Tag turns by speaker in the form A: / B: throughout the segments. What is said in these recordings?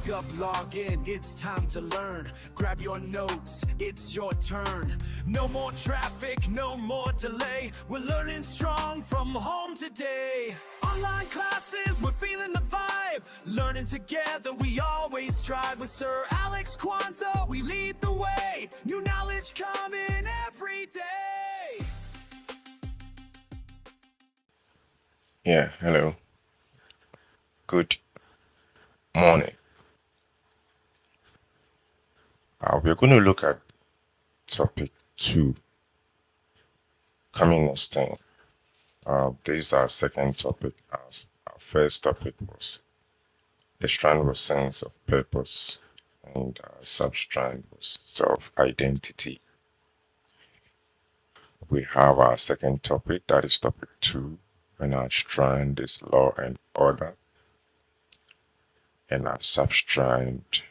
A: Wake up, log in, it's time to learn. Grab your notes, it's your turn. No more traffic, no more delay. We're learning strong from home today. Online classes, we're feeling the vibe. Learning together, we always strive. With Sir Alex Kwanzaa, we lead the way. New knowledge coming every day.
B: Yeah, hello. Good morning. We're going to look at topic 2 coming next time. This is our second topic. As our first topic was the strand was sense of purpose, and our substrand was self-identity. We have our second topic, that is topic 2, and our strand is law and order, and our substrand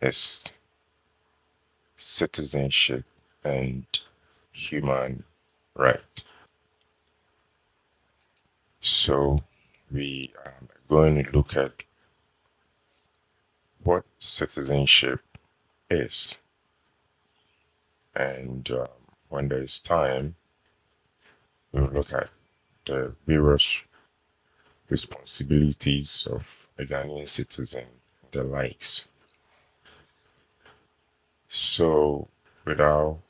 B: is citizenship and human right. So we are going to look at what citizenship is, and when there is time, we'll look at the various responsibilities of a Ghanaian citizen, the likes. So, without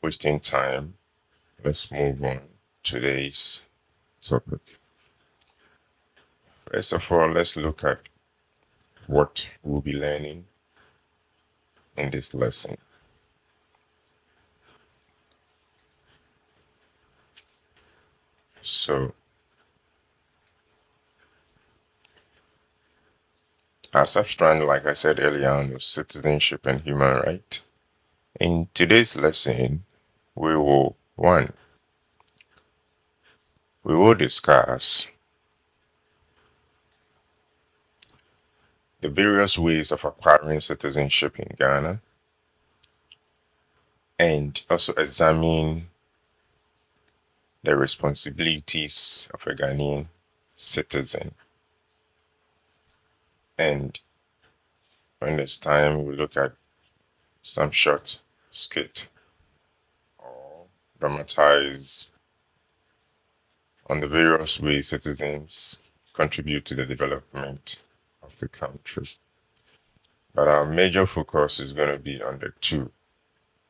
B: wasting time, let's move on to today's topic. First of all, let's look at what we'll be learning in this lesson. So, our substrand, like I said earlier on, was citizenship and human right. In today's lesson, we will discuss the various ways of acquiring citizenship in Ghana, and also examine the responsibilities of a Ghanaian citizen. And when there's time, we look at some short skit or dramatize on the various ways citizens contribute to the development of the country. But our major focus is going to be on the 2,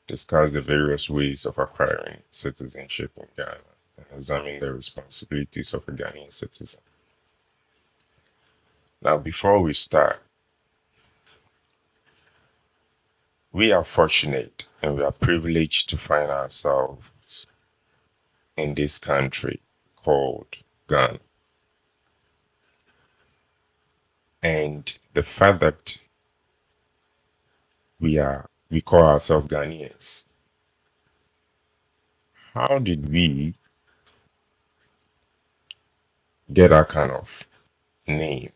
B: discuss the various ways of acquiring citizenship in Ghana and examine the responsibilities of a Ghanaian citizen. Now, before we start, we are fortunate and we are privileged to find ourselves in this country called Ghana. And the fact that we call ourselves Ghanaians, how did we get that kind of name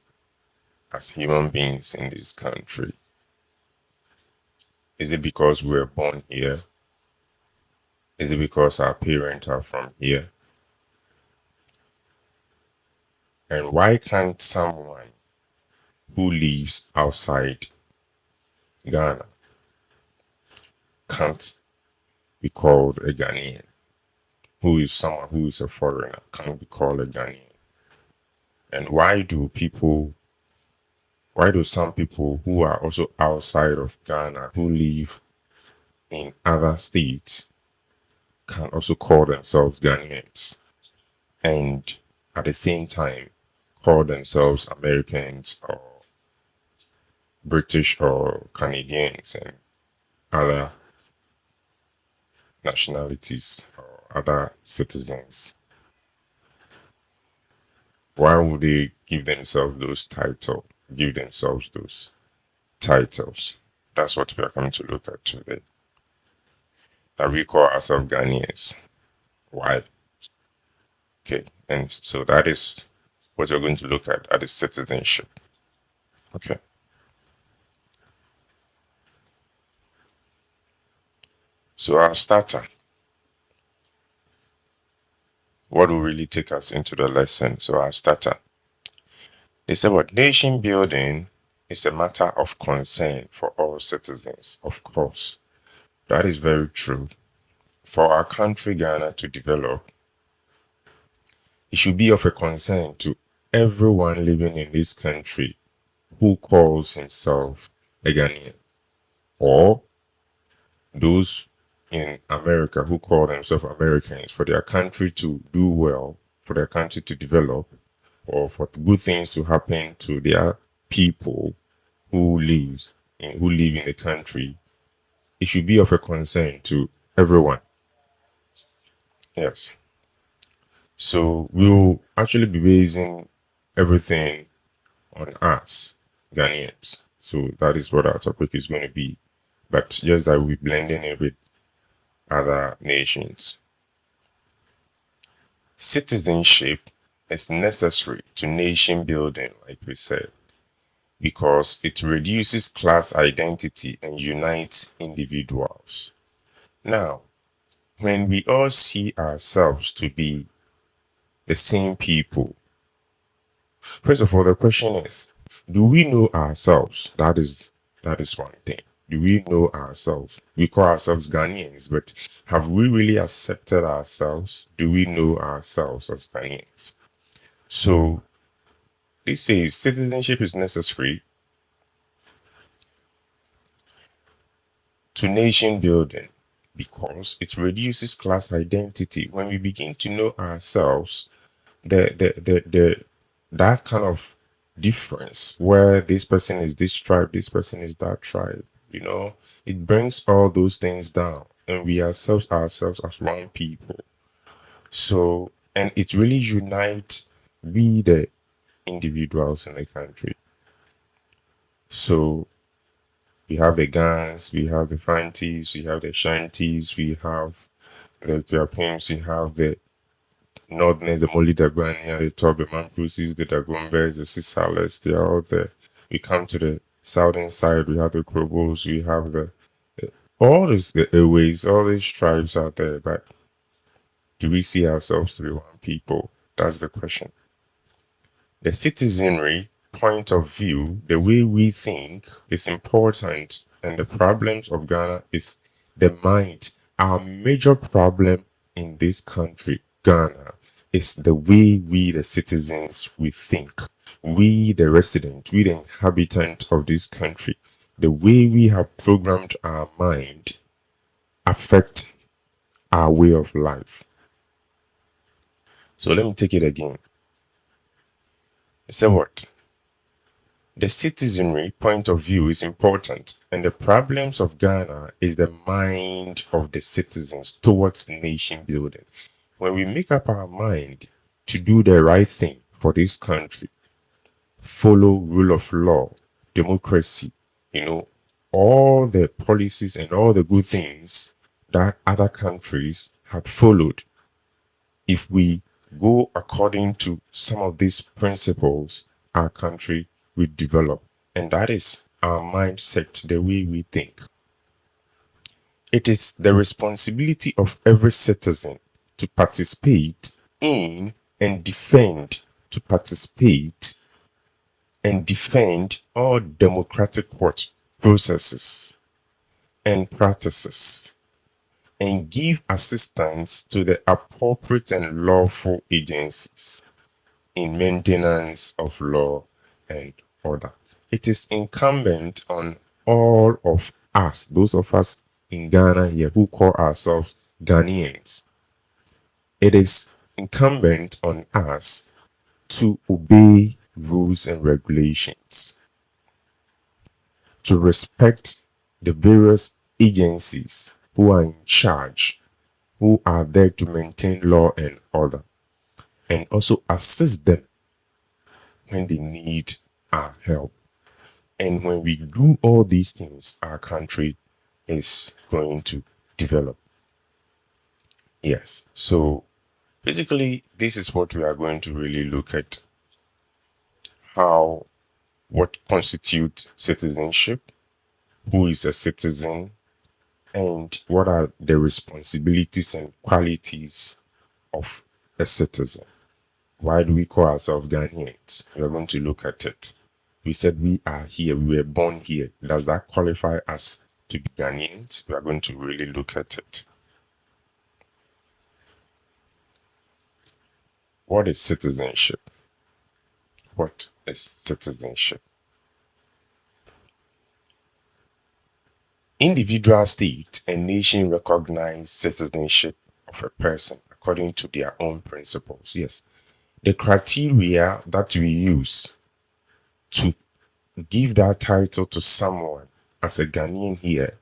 B: as human beings in this country? Is it because we were born here? Is it because our parents are from here? And why can't someone who lives outside Ghana can't be called a Ghanaian? Who is someone who is a foreigner can't be called a Ghanaian? And why do some people who are also outside of Ghana, who live in other states, can also call themselves Ghanaians and at the same time call themselves Americans or British or Canadians and other nationalities or other citizens? Why would they give themselves those titles? That's what we are coming to look at today. That we call ourselves Ghanaians. Why? Okay, and so that is what we're going to look at. That is citizenship. Okay. So our starter. What will really take us into the lesson? So our starter. They say what nation building is a matter of concern for all citizens. Of course, that is very true. For our country, Ghana, to develop, it should be of a concern to everyone living in this country who calls himself a Ghanaian, or those in America who call themselves Americans, for their country to do well, for their country to develop, or for good things to happen to their people who live in the country. It should be of a concern to everyone. Yes. So we'll actually be basing everything on us, Ghanaians. So that is what our topic is going to be. But just that we're blending it with other nations. Citizenship is necessary to nation building, like we said, because it reduces class identity and unites individuals. Now, when we all see ourselves to be the same people, first of all, the question is, do we know ourselves? That is one thing. Do we know ourselves? We call ourselves Ghanaians, but have we really accepted ourselves? Do we know ourselves as Ghanaians? So this says citizenship is necessary to nation building because it reduces class identity. When we begin to know ourselves, the that kind of difference where this person is this tribe, this person is that tribe, it brings all those things down, and we ourselves as one people. So, and it really unites we the individuals in the country. So we have the Gans, we have the Fantis, we have the Shantis, we have the Europeans, we have the Northerners, the Moli Dagwani, the Tobe Mamprusis, the Dagombers, the Sisales, they are all there. We come to the southern side, we have the Krobos, we have all these the Airways, all these tribes out there, but do we see ourselves to be one people? That's the question. The citizenry point of view, the way we think, is important, and the problems of Ghana is the mind. Our major problem in this country, Ghana, is the way we, the citizens, we think. We, the resident, we, the inhabitant of this country, the way we have programmed our mind affect our way of life. So let me take it again. Say what? The citizenry point of view is important, and the problems of Ghana is the mind of the citizens towards nation building. When we make up our mind to do the right thing for this country, follow rule of law, democracy, all the policies and all the good things that other countries had followed, if we go according to some of these principles, our country will develop. And that is our mindset, the way we think. It is the responsibility of every citizen to participate in and defend, all democratic processes and practices, and give assistance to the appropriate and lawful agencies in maintenance of law and order. It is incumbent on all of us, those of us in Ghana here who call ourselves Ghanaians, it is incumbent on us to obey rules and regulations, to respect the various agencies who are in charge, who are there to maintain law and order, and also assist them when they need our help. And when we do all these things, our country is going to develop. Yes. So basically, this is what we are going to really look at. What constitutes citizenship, who is a citizen, and what are the responsibilities and qualities of a citizen. Why do we call ourselves Ghanaians? We are going to look at it. We said we are here, we were born here. Does that qualify us to be Ghanaians? We are going to really look at it. What is citizenship? What is citizenship? Individual state and nation recognize citizenship of a person according to their own principles. Yes, the criteria that we use to give that title to someone as a Ghanaian here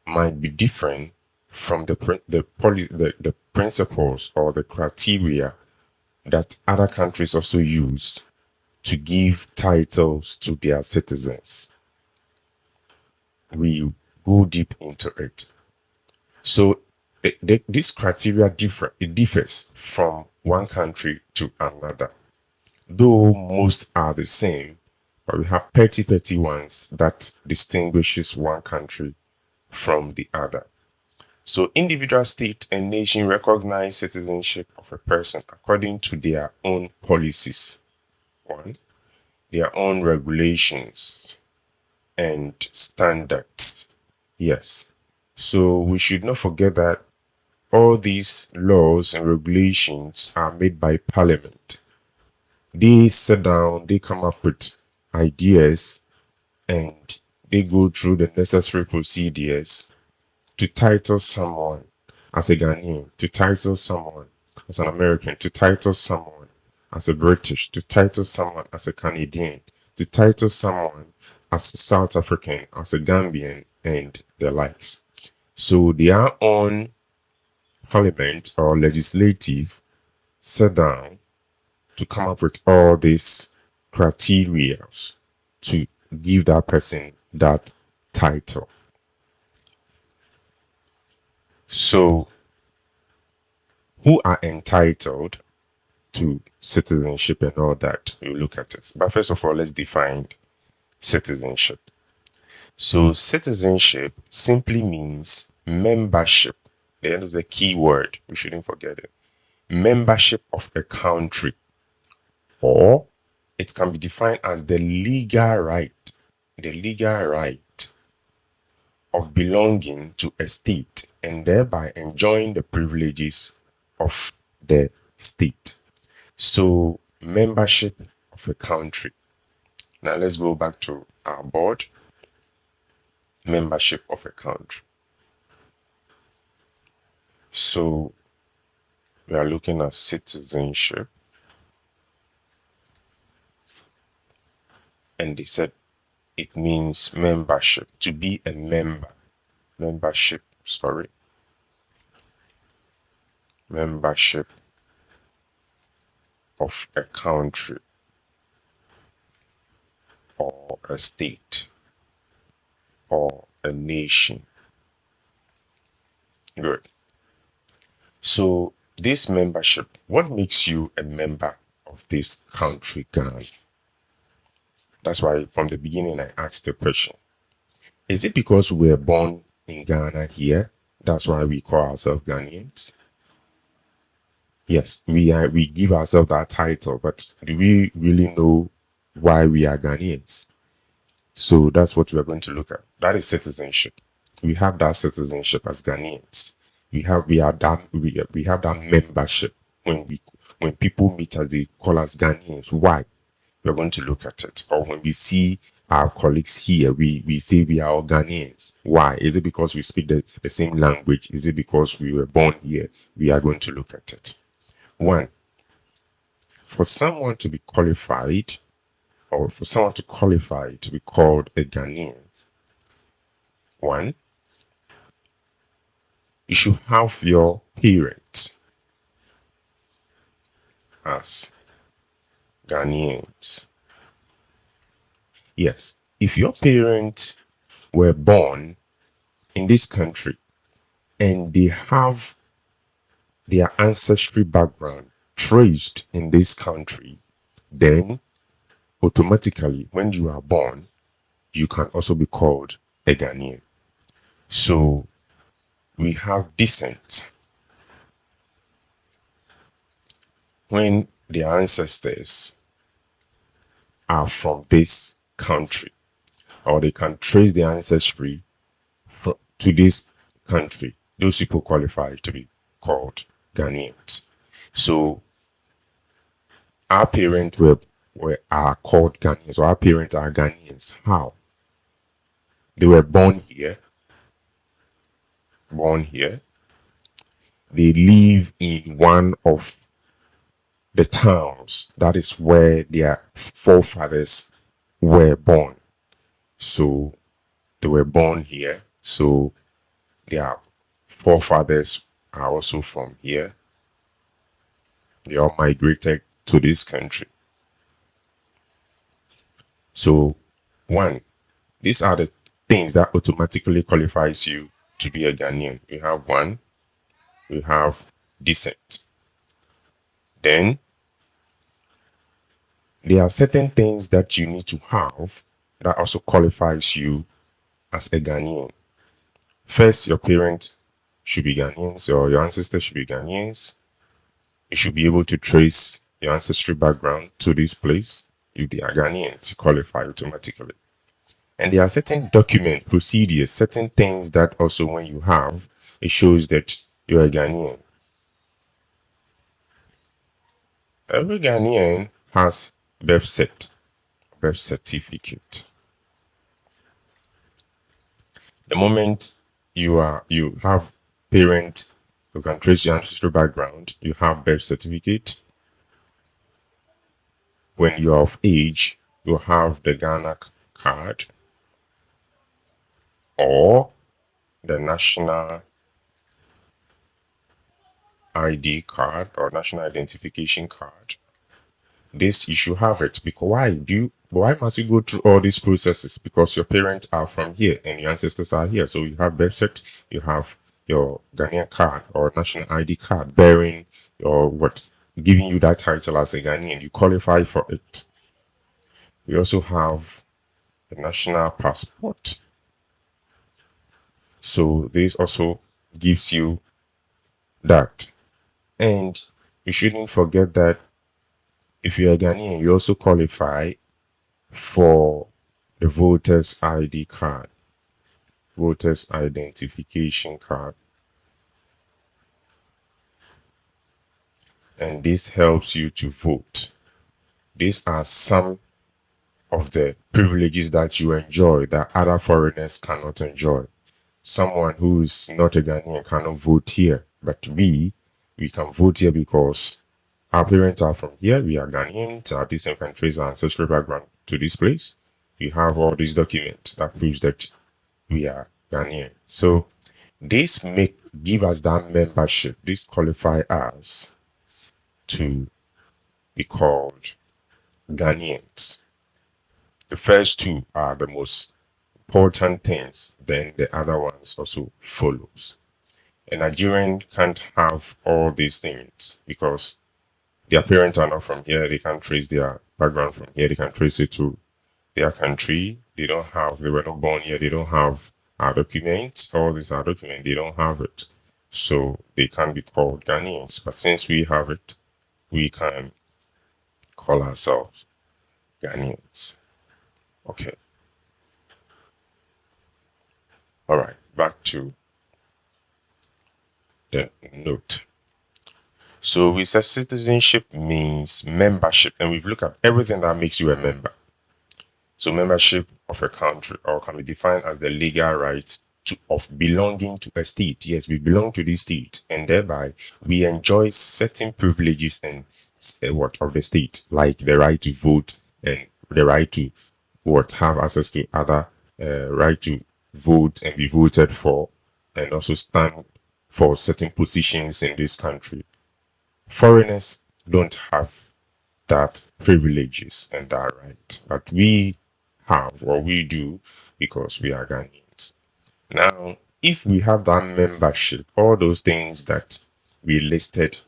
B: might be different from the principles or the criteria that other countries also use to give titles to their citizens. We go deep into it. So this criteria differs from one country to another. Though most are the same, but we have petty ones that distinguishes one country from the other. So individual state and nation recognize citizenship of a person according to their own policies. One, their own regulations and standards. Yes. So we should not forget that all these laws and regulations are made by Parliament. They sit down, they come up with ideas, and they go through the necessary procedures to title someone as a Ghanaian, to title someone as an American, to title someone as a British, to title someone as a Canadian, to title someone as a South African, as a Gambian, and the likes. So their own parliament or legislative sit down to come up with all these criteria to give that person that title. So, who are entitled to citizenship and all that? We'll look at it. But first of all, let's define citizenship. So, citizenship simply means membership. There is a key word. We shouldn't forget it. Membership of a country, or it can be defined as the legal right of belonging to a state and thereby enjoying the privileges of the state. So, membership of a country. Now, let's go back to our board. Membership of a country. So, we are looking at citizenship, and they said it means membership, to be a member. Membership of a country or a state or a nation. Good. So this membership, what makes you a member of this country, Ghana? That's why from the beginning I asked the question. Is it because we were born in Ghana here? That's why we call ourselves Ghanaians? Yes, we give ourselves that title, but do we really know why we are Ghanaians? So that's what we are going to look at. That is citizenship. We have that citizenship as Ghanaians. We have that membership when people meet us, they call us Ghanaians. Why? We're going to look at it. Or when we see our colleagues here, we say we are all Ghanaians. Why? Is it because we speak the same language? Is it because we were born here? We are going to look at it. One, for someone to be qualified, or for someone to qualify to be called a Ghanaian, one, you should have your parents as Ghanaians. Yes, if your parents were born in this country and they have their ancestry background traced in this country, then automatically when you are born, you can also be called a Ghanaian. So we have descent. When their ancestors are from this country, or they can trace their ancestry to this country, those people qualify to be called Ghanaians. So our parents are called Ghanaians, or our parents are Ghanaians. How? They were born here. They live in one of the towns. That is where their forefathers were born. So they were born here. So their forefathers are also from here. They all migrated to this country. So, one, these are the things that automatically qualifies you to be a Ghanaian. You have one, you have descent. Then there are certain things that you need to have that also qualifies you as a Ghanaian. First, your parents should be Ghanaians, or your ancestors should be Ghanaians. You should be able to trace your ancestry background to this place. If they are Ghanaian, to qualify automatically. And there are certain document procedures, certain things that also when you have, it shows that you're a Ghanaian. Every Ghanaian has birth certificate. The moment you have parent who can trace your ancestral background, you have birth certificate. When you're of age, you have the Ghana card or the national ID card or national identification card. This you should have it, because why must you go through all these processes? Because your parents are from here and your ancestors are here. So you have birth cert, you have your Ghanaian card or national ID card bearing your giving you that title as a Ghanaian. You qualify for it. We also have the national passport. So this also gives you that. And you shouldn't forget that if you're a Ghanaian, you also qualify for the voter's ID card, voter's identification card. And this helps you to vote. These are some of the privileges that you enjoy that other foreigners cannot enjoy. Someone who is not a Ghanaian cannot vote here, but we can vote here because our parents are from here. We are Ghanaians. Our descent can trace our ancestral background to this place. We have all these documents that proves that we are Ghanaian. So this give us that membership. This qualify us to be called Ghanaians. The first two are the most important things. Then the other ones also follows. A Nigerian can't have all these things because their parents are not from here. They can't trace their background from here. They can't trace it to their country. They were not born here. They don't have our documents. All these are documents. They don't have it. So they can't be called Ghanaians. But since we have it, we can call ourselves Ghanaians. Okay. All right. Back to the note. So we said citizenship means membership, and we've looked at everything that makes you a member. So membership of a country or can be defined as the legal right of belonging to a state. Yes, we belong to this state, and thereby we enjoy certain privileges and of the state, like the right to vote and the right to have access to other right to vote and be voted for, and also stand for certain positions in this country. Foreigners don't have that privileges and that right, but we have, or we do, because we are Ghanaians. Now, if we have that membership, all those things that we listed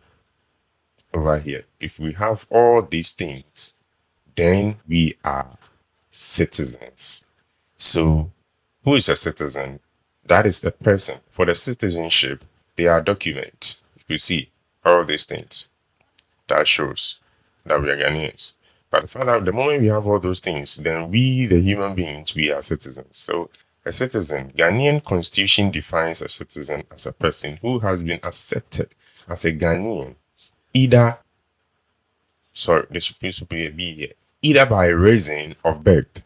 B: over here, if we have all these things, then we are citizens. So, who is a citizen? That is the person. For the citizenship, there are documents. You see all these things that shows that we are Ghanaians. But the fact that the moment we have all those things, then we, the human beings, we are citizens. So a citizen, Ghanaian constitution defines a citizen as a person who has been accepted as a Ghanaian, either, sorry, there should be a B here, either by reason of birth,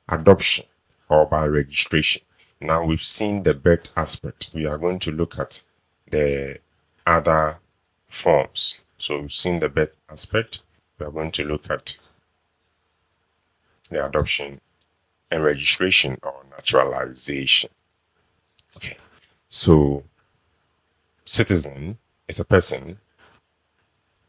B: adoption, or by registration. Now we've seen the birth aspect. We are going to look at the other forms. So we've seen the birth aspect. We are going to look at the adoption and registration or naturalization. Okay. So citizen is a person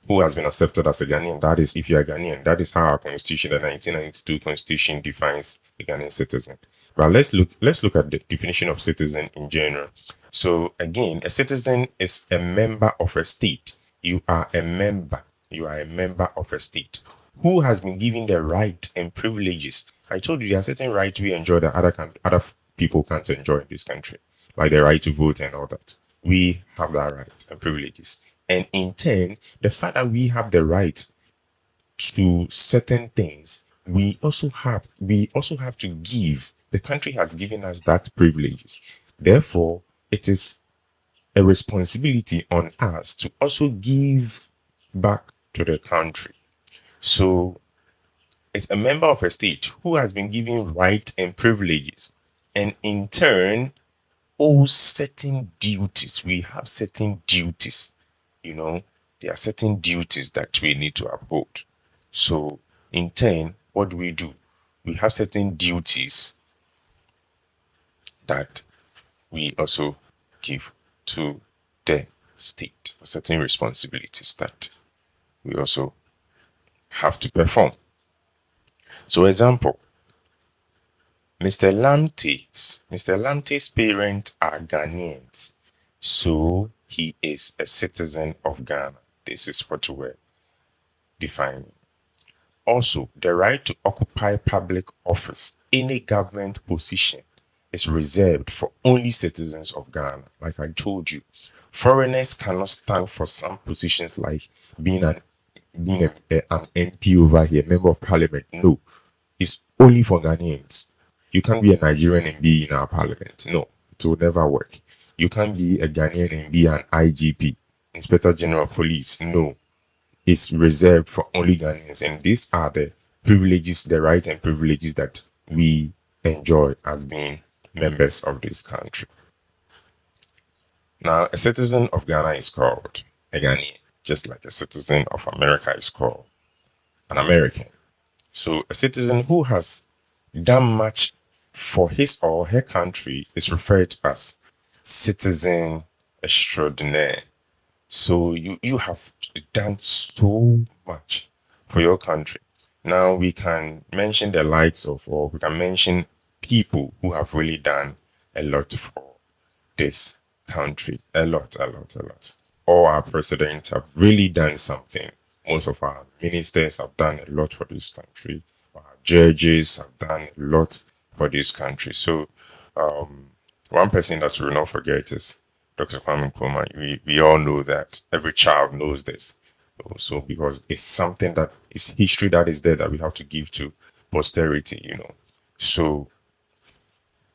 B: who has been accepted as a Ghanaian. That is, if you are Ghanaian, that is how our constitution, the 1992 constitution, defines a Ghanaian citizen. But let's look at the definition of citizen in general. So again, a citizen is a member of a state. You are a member. You are a member of a state who has been given the right and privileges. I told you there are certain rights we enjoy that other people can't enjoy in this country, like the right to vote and all that. We have that right and privileges. And in turn, the fact that we have the right to certain things, we also have to give. The country has given us that privileges. Therefore, it is a responsibility on us to also give back to the country. So it's a member of a state who has been given rights and privileges, and in turn owes certain duties. We have certain duties, there are certain duties that we need to uphold. So in turn, what do? We have certain duties that we also give to the state, certain responsibilities that we also have to perform. So example, Mr. Lamte's parents are Ghanaians, so he is a citizen of Ghana. This is what we're defining. Also, the right to occupy public office, any government position, is reserved for only citizens of Ghana. Like I told you, foreigners cannot stand for some positions like being an MP over here, member of parliament. No, it's only for Ghanaians. You can't be a Nigerian and be in our parliament. No, it will never work. You can't be a Ghanaian and be an IGP, Inspector General of Police. No, it's reserved for only Ghanaians. And these are the privileges, the rights and privileges that we enjoy as being members of this country. Now, a citizen of Ghana is called a Ghanaian, just like a citizen of America is called an American. So a citizen who has done much for his or her country is referred to as citizen extraordinaire. So you have done so much for your country. Now we can mention the likes of, or we can mention people who have really done a lot for this country. A lot. All our presidents have really done something. Most of our ministers have done a lot for this country. Our judges have done a lot for this country. So, one person that we will not forget is Dr. Kwame Nkrumah. We all know that. Every child knows this. So, because it's something that is history that is there that we have to give to posterity, So,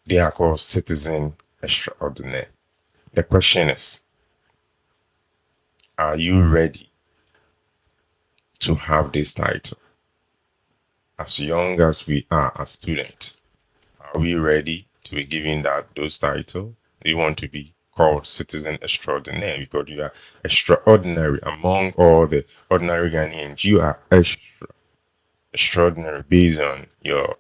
B: they are called citizen extraordinaire. The question is, are you ready to have this title? As young as we are as students, are we ready to be given those titles? Do you want to be called citizen extraordinaire because you are extraordinary among all the ordinary Ghanaians? You are extraordinary based on your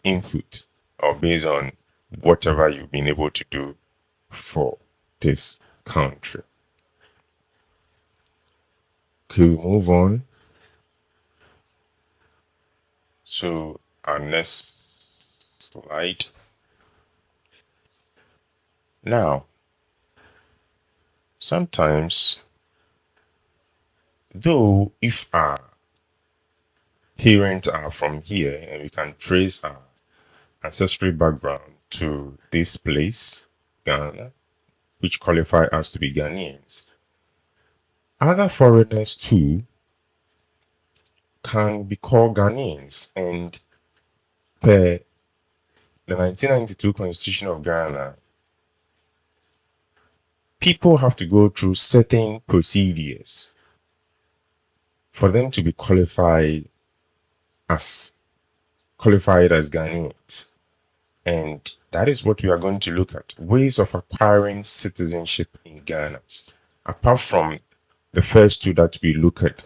B: input or based on whatever you've been able to do for this country. Okay, we move on to our next slide. Now, sometimes, though, if our parents are from here and we can trace our ancestry background to this place, Ghana, which qualify us to be Ghanaians, Other foreigners too can be called Ghanaians, and per the 1992 Constitution of Ghana, people have to go through certain procedures for them to be as qualified as Ghanaians. And that is what we are going to look at. Ways of acquiring citizenship in Ghana. Apart from the first two that we look at,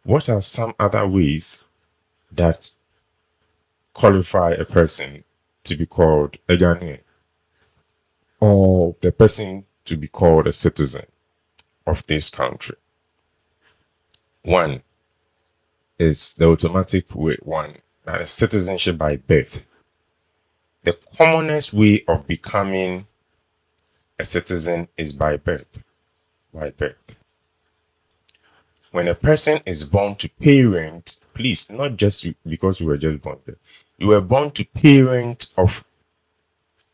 B: what are some other ways that qualify a person to be called a Ghanaian or the person to be called a citizen of this country? One is the automatic way, that is citizenship by birth. The commonest way of becoming a citizen is by birth. By birth. When a person is born to parents, please, not just because you were just born there, you were born to parents of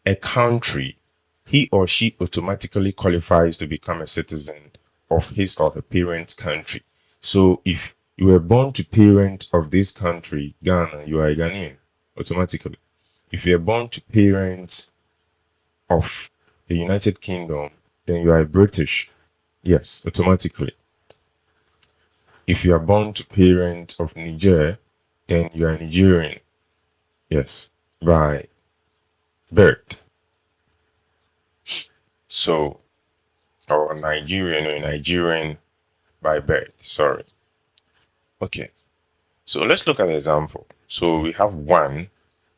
B: a country, he or she automatically qualifies to become a citizen of his or her parent country. So if you were born to parent of this country, Ghana, you are a Ghanaian automatically. If you are born to parents of the United Kingdom, then you are British. Yes, automatically. If you are born to parents of Niger, then you are Nigerian. Yes, by birth. So, or Nigerian by birth. Sorry. Okay. So let's look at the example. So we have one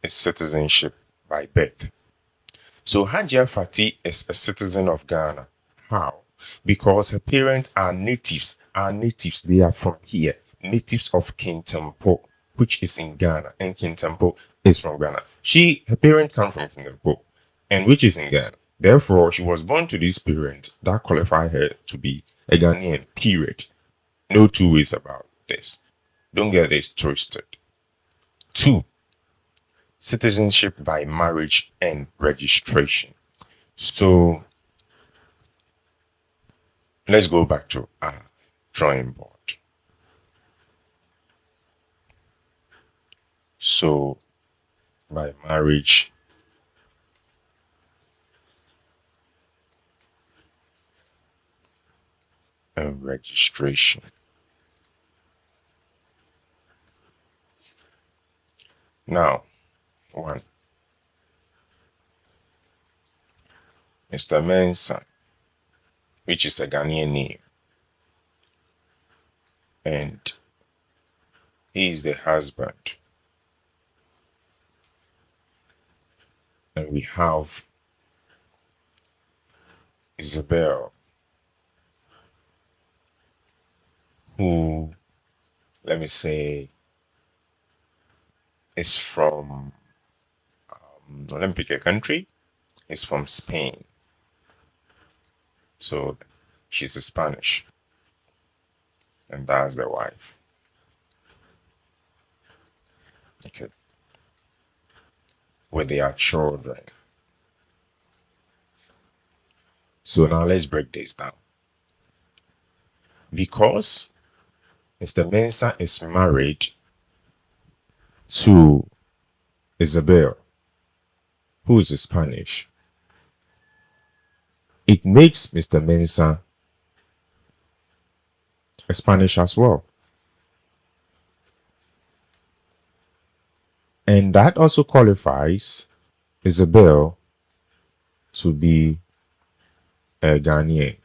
B: is citizenship by birth. So Hajia Fati is a citizen of Ghana. How? Because her parents are natives. They are from here. Natives of Kintampo, which is in Ghana. And Kintampo is from Ghana. Her parents come from Kintampo, and which is in Ghana. Therefore, she was born to this parent that qualify her to be a Ghanaian, period. No two ways about this. Don't get this twisted. 2. Citizenship by marriage and registration. So let's go back to our drawing board. So by marriage and registration. Now, 1. Mr. Mensah, which is a Ghanaian name, and he is the husband. And we have Isabel, who, let me say, is from, let me pick a country, is from Spain. So she's a Spanish. And that's the wife. Okay. With their children. So now let's break this down. Because Mr. Mensah is married to Isabel, who is Spanish, it makes Mr. Mensah a Spanish as well. And that also qualifies Isabel to be a Ghanaian.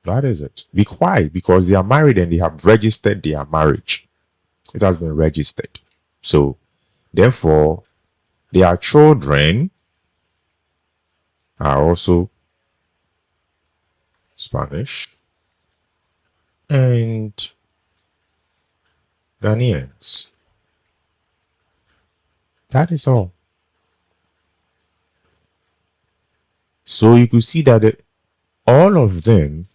B: That is it. Why? Because they are married and they have registered their marriage. It has been registered. So, therefore, their children are also Spanish and Ghanaians. That is all. So you could see that all of them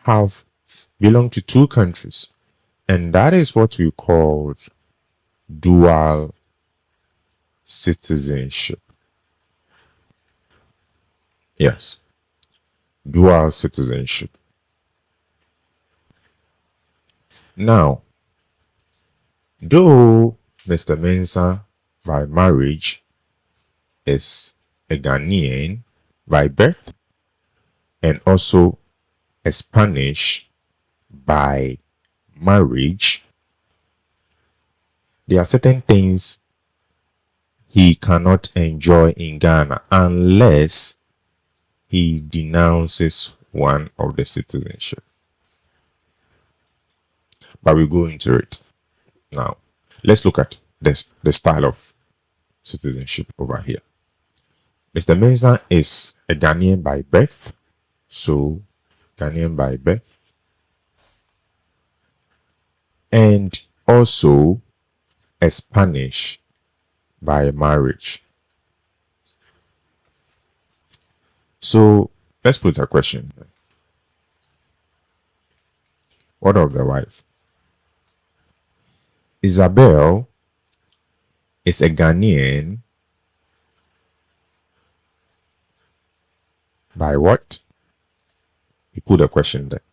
B: have belong to 2 countries, and that is what we call dual citizenship. Yes, dual citizenship. Now, though Mr. Mensah by marriage is a Ghanaian by birth and also a Spanish by marriage, there are certain things he cannot enjoy in Ghana unless he denounces one of the citizenship. But we'll go into it now. Let's look at this the style of citizenship over here. Mr. Mensah is a Ghanaian by birth, so Ghanaian by birth, and also a Spanish by marriage. So let's put a question. What of the wife? Isabel is a Ghanaian by what? You put a question there.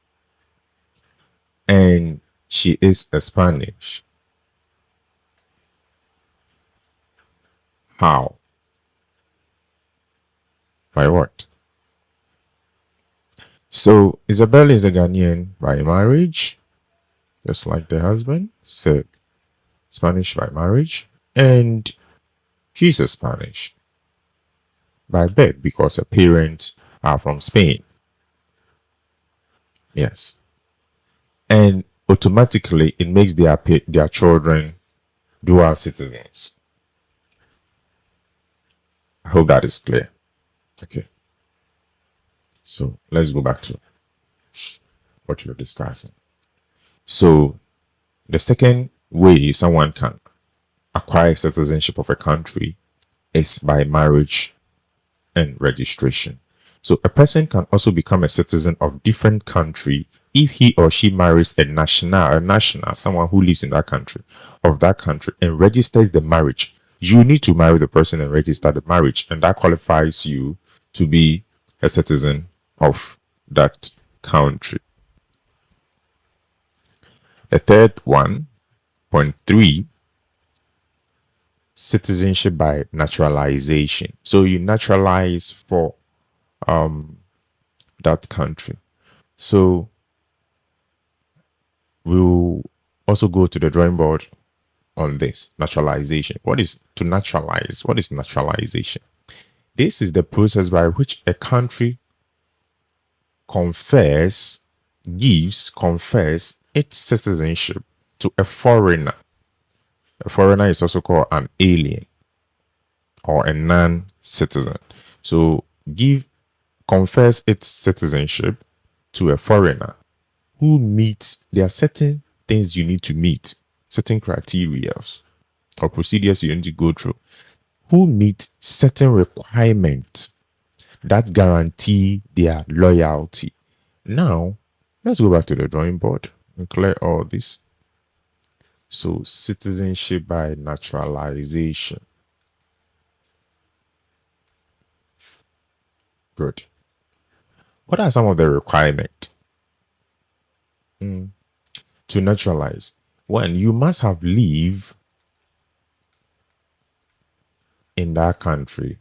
B: And she is a Spanish. How? By what? So Isabel is a Ghanaian by marriage, just like the husband, so Spanish by marriage, and she's a Spanish by birth because her parents are from Spain. Yes. And automatically it makes their children dual citizens. I hope that is clear. Okay. So let's go back to what we were discussing. So the second way someone can acquire citizenship of a country is by marriage and registration. So a person can also become a citizen of different country if he or she marries a national, someone who lives in that country, and registers the marriage. You need to marry the person and register the marriage, and that qualifies you to be a citizen of that country. The third one, point 3, citizenship by naturalization. So you naturalize for that country. So we'll also go to the drawing board on this naturalization. What is to naturalize? What is naturalization? This is the process by which a country confers its citizenship to a foreigner. A foreigner is also called an alien or a non-citizen. So confers its citizenship to a foreigner who meets, there are certain things you need to meet, certain criteria or procedures you need to go through, who meet certain requirements that guarantee their loyalty. Now, let's go back to the drawing board and clear all this. So, citizenship by naturalization. Good. What are some of the requirements to naturalize? One, you must have lived in that country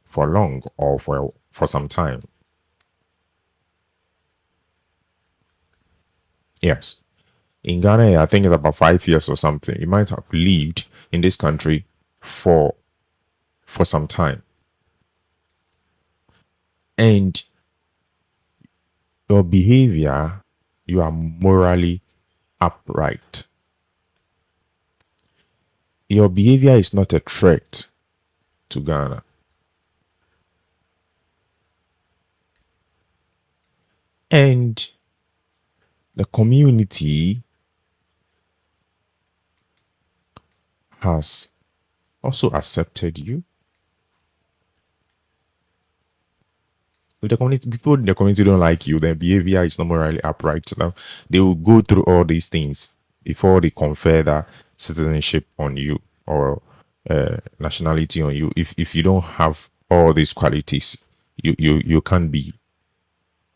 B: for long or for some time. Yes. In Ghana, I think it's about 5 years or something. You might have lived in this country for some time. And your behavior, you are morally upright. Your behavior is not a threat to Ghana. And the community has also accepted you. If the community, people in the community don't like you, their behavior is not morally upright. Now they will go through all these things before they confer that citizenship on you or nationality on you. If you don't have all these qualities, you can't be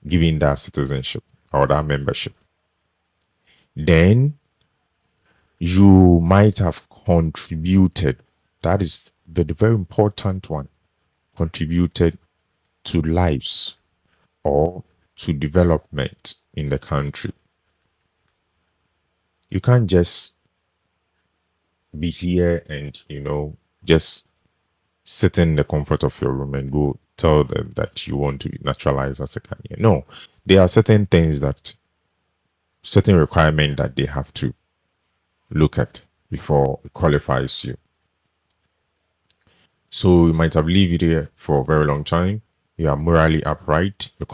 B: given that citizenship or that membership. Then you might have contributed. That is the very important one. Contributed to lives or to development in the country. You can't just be here and, just sit in the comfort of your room and go tell them that you want to naturalize as a Ghanaian. No, there are certain things certain requirements that they have to look at before it qualifies you. So you might have lived here for a very long time. You are morally upright. The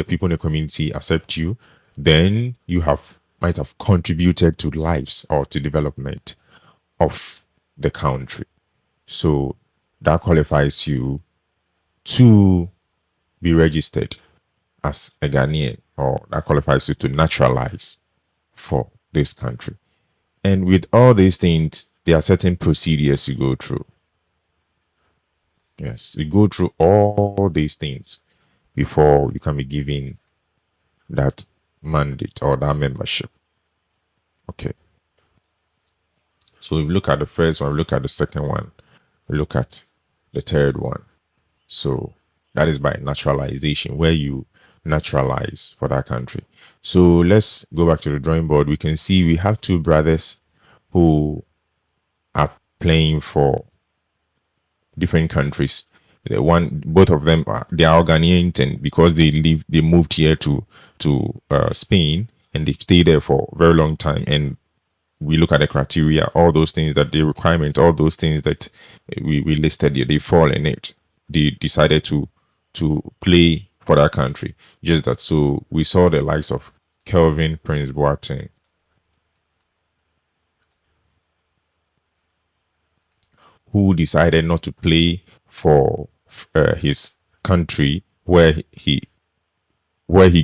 B: people in the community accept you. Then you might have contributed to lives or to development of the country. So that qualifies you to be registered as a Ghanaian, or that qualifies you to naturalize for this country. And with all these things, there are certain procedures you go through. Yes, you go through all these things before you can be given that mandate or that membership. Okay. So we look at the first one, we look at the second one, we look at the third one. So that is by naturalization, where you naturalize for that country. So let's go back to the drawing board. We can see we have two brothers who are playing for different countries. Both of them they are Ghanaians, and because they moved here to Spain, and they stayed there for a very long time. And we look at the criteria, all those things that the requirements, all those things that we listed here, they fall in it. They decided to play for that country. Just that. So we saw the likes of Kelvin Prince Boateng, who decided not to play for his country where he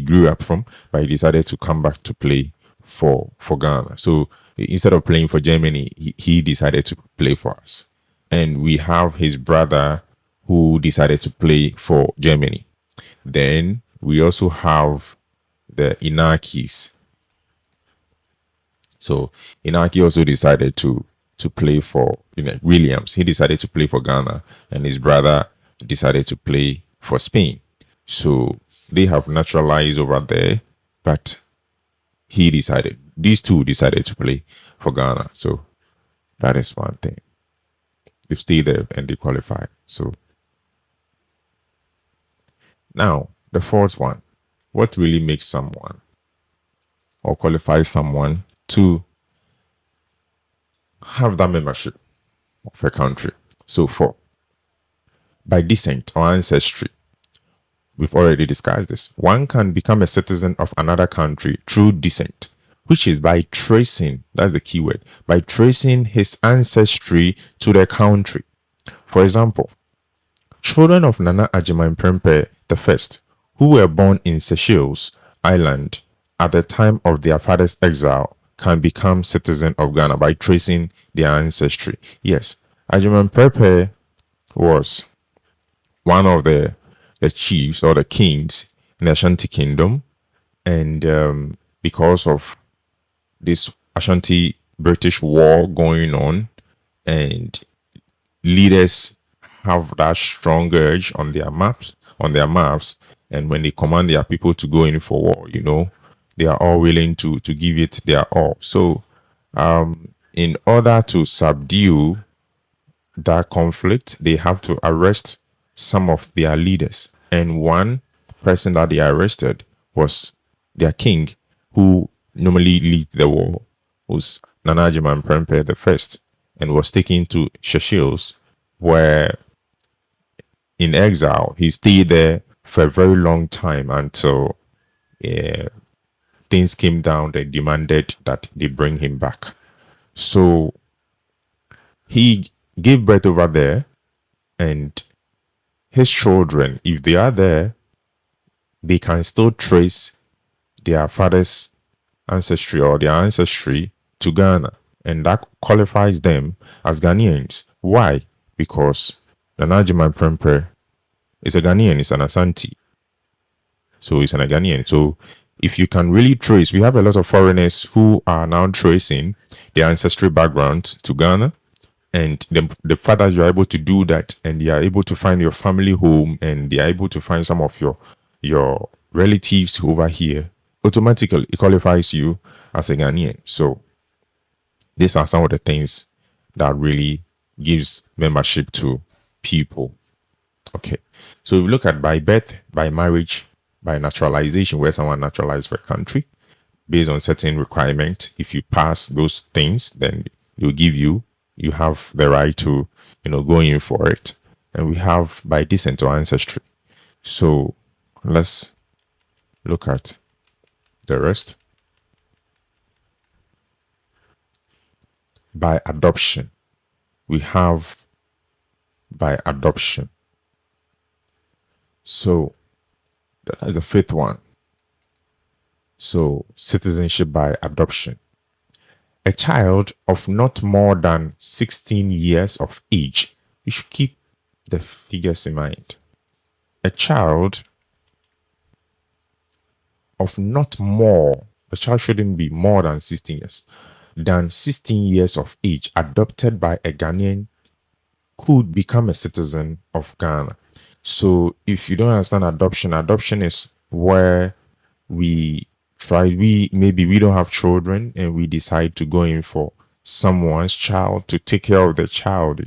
B: grew up from, but he decided to come back to play for Ghana. So instead of playing for Germany, he decided to play for us. And we have his brother who decided to play for Germany. Then we also have the Inakis. So Inaki also decided to play for Williams. He decided to play for Ghana, and his brother decided to play for Spain. So they have naturalized over there, but these two decided to play for Ghana. So that is one thing. They've stayed there and they qualified. So now the fourth one, what really makes someone or qualifies someone to have that membership of a country? So by descent or ancestry, we've already discussed this. One can become a citizen of another country through descent, which is by tracing, that's the key word, by tracing his ancestry to the country. For example, children of Nana Agyemang the First, who were born in Seychelles Island at the time of their father's exile, can become citizen of Ghana by tracing their ancestry. Yes, Agyemang was one of the chiefs or the kings in the Ashanti Kingdom, and because of this Ashanti British war going on, and leaders have that strong urge on their maps, and when they command their people to go in for war, they are all willing to give it their all. So in order to subdue that conflict, they have to arrest some of their leaders, and one person that they arrested was their king, who normally leads the war, was Nana Agyemang the First, and was taken to Seychelles, where in exile he stayed there for a very long time until things came down. They demanded that they bring him back. So he gave birth over there, and his children, if they are there, they can still trace their father's ancestry or their ancestry to Ghana, and that qualifies them as Ghanaians. Why? Because Nana Agyemang is a Ghanaian, is an Asante. So he's an Ghanaian. So if you can really trace, we have a lot of foreigners who are now tracing their ancestry background to Ghana. And the fact that you're able to do that, and you are able to find your family home, and they are able to find some of your relatives over here, automatically it qualifies you as a Ghanaian. So these are some of the things that really gives membership to people. Okay, so if you look at by birth, by marriage, by naturalization, where someone naturalized for a country based on certain requirements, if you pass those things, then you have the right to go in for it. And we have by descent or ancestry. So let's look at the rest. By adoption, we have by adoption. So that's the fifth one. So citizenship by adoption. A child of not more than 16 years of age. You should keep the figures in mind. A child of not more, a child shouldn't be more than 16 years, than 16 years of age, adopted by a Ghanaian, could become a citizen of Ghana. So if you don't understand adoption, adoption is where we maybe we don't have children and we decide to go in for someone's child to take care of the child,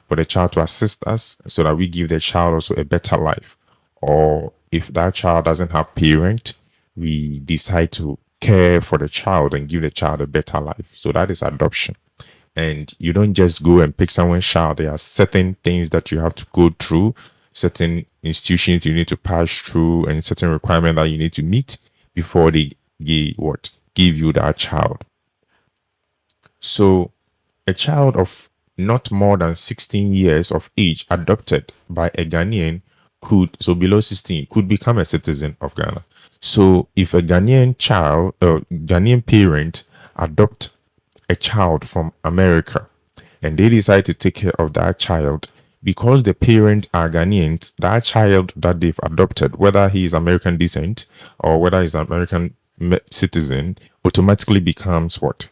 B: for the child to assist us so that we give the child also a better life. Or if that child doesn't have parent, we decide to care for the child and give the child a better life. So that is adoption. And you don't just go and pick someone's child. There are certain things that you have to go through, certain institutions you need to pass through, and certain requirements that you need to meet before they give you that child. So a child of not more than 16 years of age adopted by a Ghanaian so below 16, could become a citizen of Ghana. So if a Ghanaian Ghanaian parent adopt a child from America and they decide to take care of that child, because the parents are Ghanaians, that child that they've adopted, whether he is American descent or whether he's an American citizen, automatically becomes what?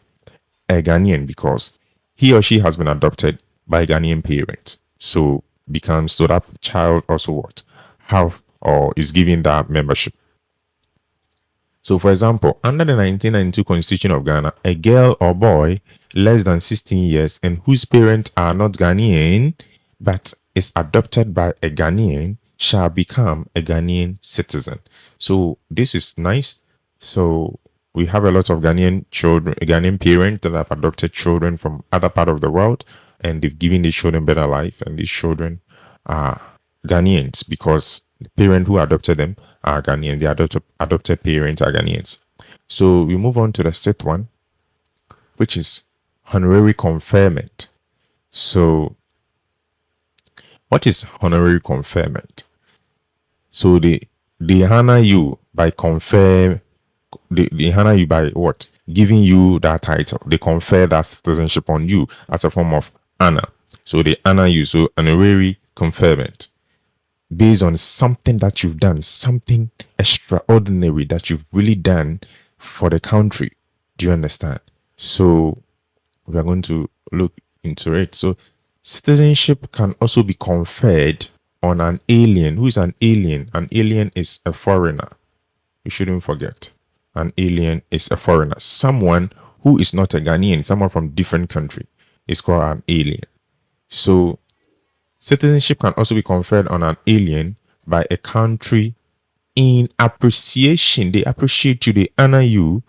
B: A Ghanaian, because he or she has been adopted by Ghanaian parents. So that child also what? Have or is given that membership. So, for example, under the 1992 Constitution of Ghana, a girl or boy less than 16 years and whose parents are not Ghanaian but is adopted by a Ghanaian shall become a Ghanaian citizen. So, this is nice. So, we have a lot of Ghanaian children, Ghanaian parents that have adopted children from other part of the world, and they've given these children better life, and these children are Ghanaians because the parent who adopted them are Ghanaian. The adopted parents are Ghanaians. So we move on to the sixth one, which is honorary conferment. So what is honorary conferment? So they honor you by they honor you by what? Giving you that title. They confer that citizenship on you as a form of honor. So they honor you. So honorary conferment, based on something that you've done, something extraordinary that you've really done for the country. Do you understand? So we are going to look into it. So citizenship can also be conferred on an alien. Who is an alien? An alien is a foreigner. You shouldn't forget. An alien is a foreigner. Someone who is not a Ghanaian, someone from different country is called an alien. So citizenship can also be conferred on an alien by a country in appreciation. They appreciate you, they honor you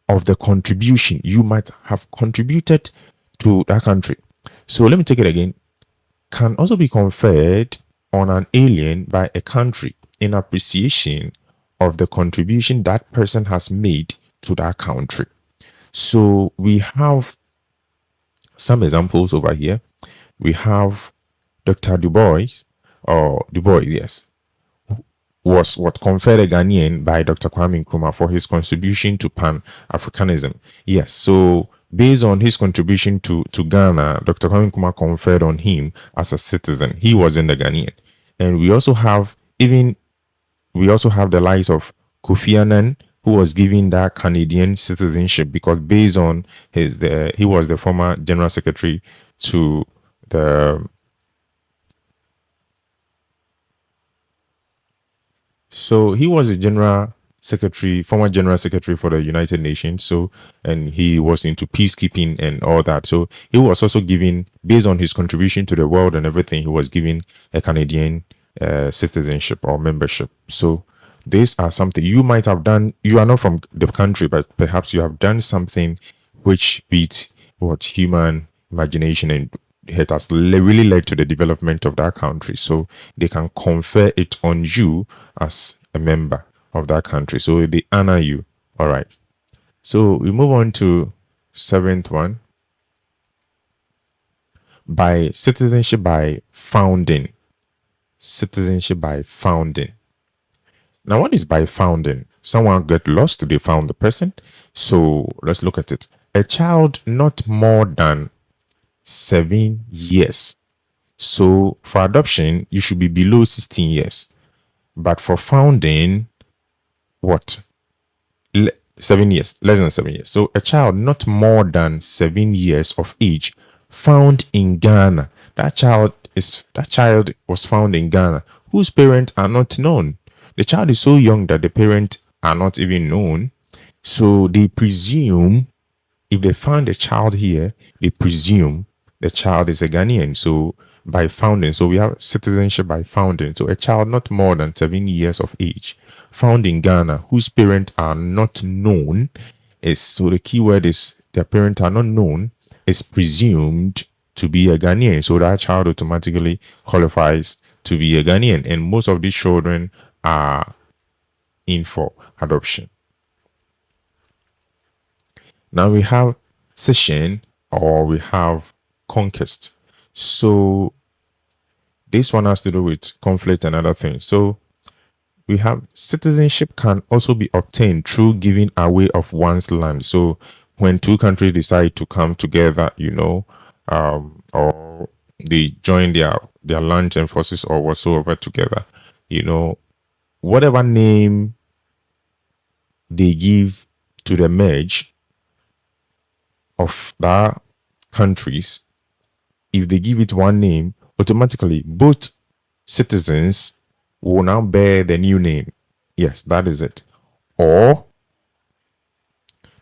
B: of the contribution you might have contributed to that country. So let me take it again. Can also be conferred on an alien by a country in appreciation of the contribution that person has made to that country. So we have some examples over here. We have Dr. Du Bois, yes, was what conferred a Ghanaian by Dr. Kwame Nkrumah for his contribution to Pan-Africanism. Yes, so based on his contribution to Ghana, Dr. Kwame Nkrumah conferred on him as a citizen. He was in the Ghanaian. And we also have even
C: we also have the likes of Kofi Annan, who was given that Canadian citizenship because based on he was the former general secretary to the So he was a former general secretary for the United Nations. So, and he was into peacekeeping and all that. So he was also given, based on his contribution to the world and everything, he was given a Canadian citizenship or membership. So these are something you might have done. You are not from the country, but perhaps you have done something which beats what human imagination, and it has really led to the development of that country. So they can confer it on you as a member of that country. So they honor you. All right. So we move on to seventh one. By citizenship by founding. Citizenship by founding. Now, what is by founding? Someone get lost, they found the person. So let's look at it. A child not more than 7 years. So for adoption, you should be below 16 years. But for founding, what? 7 years, less than 7 years. So a child not more than 7 years of age found in Ghana. That child was found in Ghana, whose parents are not known. The child is so young that the parents are not even known. So they presume, if they found a child here, they presume the child is a Ghanaian. So by founding, so we have citizenship by founding. So a child not more than 7 years of age found in Ghana, whose parents are not known, is, so the key word is their parents are not known, is presumed to be a Ghanaian. So that child automatically qualifies to be a Ghanaian. And most of these children are in for adoption. Now we have cession, or we have conquest. So this one has to do with conflict and other things. So we have citizenship can also be obtained through giving away of one's land. So when two countries decide to come together, or they join their land and forces or whatsoever together, whatever name they give to the merge of that countries, if they give it one name, automatically both citizens will now bear the new name. Yes, that is it. Or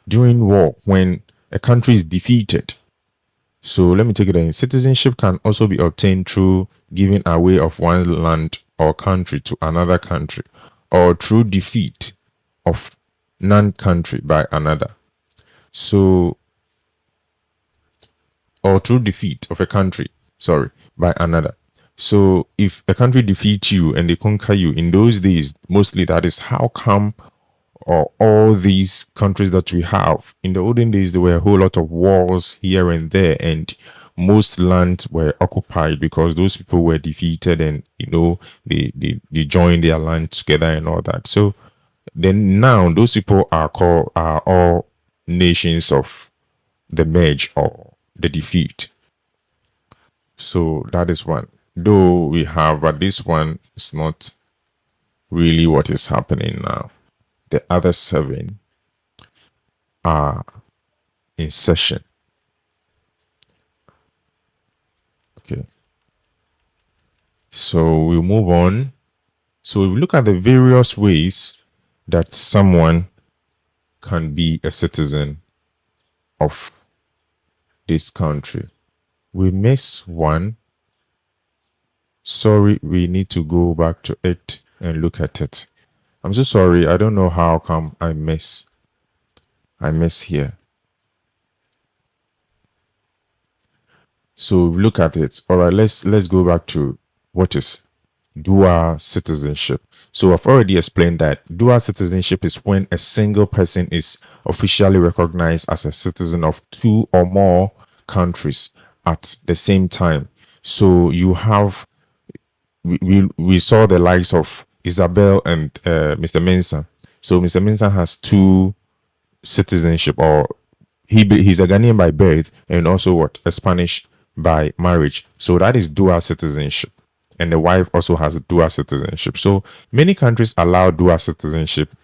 C: during war, when a country is defeated. So let me take it in. Citizenship can also be obtained through giving away of one land or country to another country, or through defeat of non-country by another. So, or through defeat of a country, by another. So if a country defeats you and they conquer you, in those days, mostly that is how come, or all these countries that we have in the olden days, there were a whole lot of wars here and there, and most lands were occupied because those people were defeated, and they joined their land together and all that. So then now those people are all nations of the merge or the defeat. So that is one. Though we have, but this one is not really what is happening now. The other 7 are in session. Okay. So we'll move on. So we look at the various ways that someone can be a citizen of this country. We miss one. Sorry, we need to go back to it and look at it. I'm so sorry. I don't know how come I miss here. So look at it. All right, let's go back to what is dual citizenship. So I've already explained that dual citizenship is when a single person is officially recognized as a citizen of 2 or more countries at the same time. So you have, we saw the likes of Isabel and Mr. Mensah. So Mr. Mensah has 2 citizenship, or he's a Ghanaian by birth and also a Spanish by marriage. So that is dual citizenship. and the wife also has dual citizenship. So many countries allow dual citizenship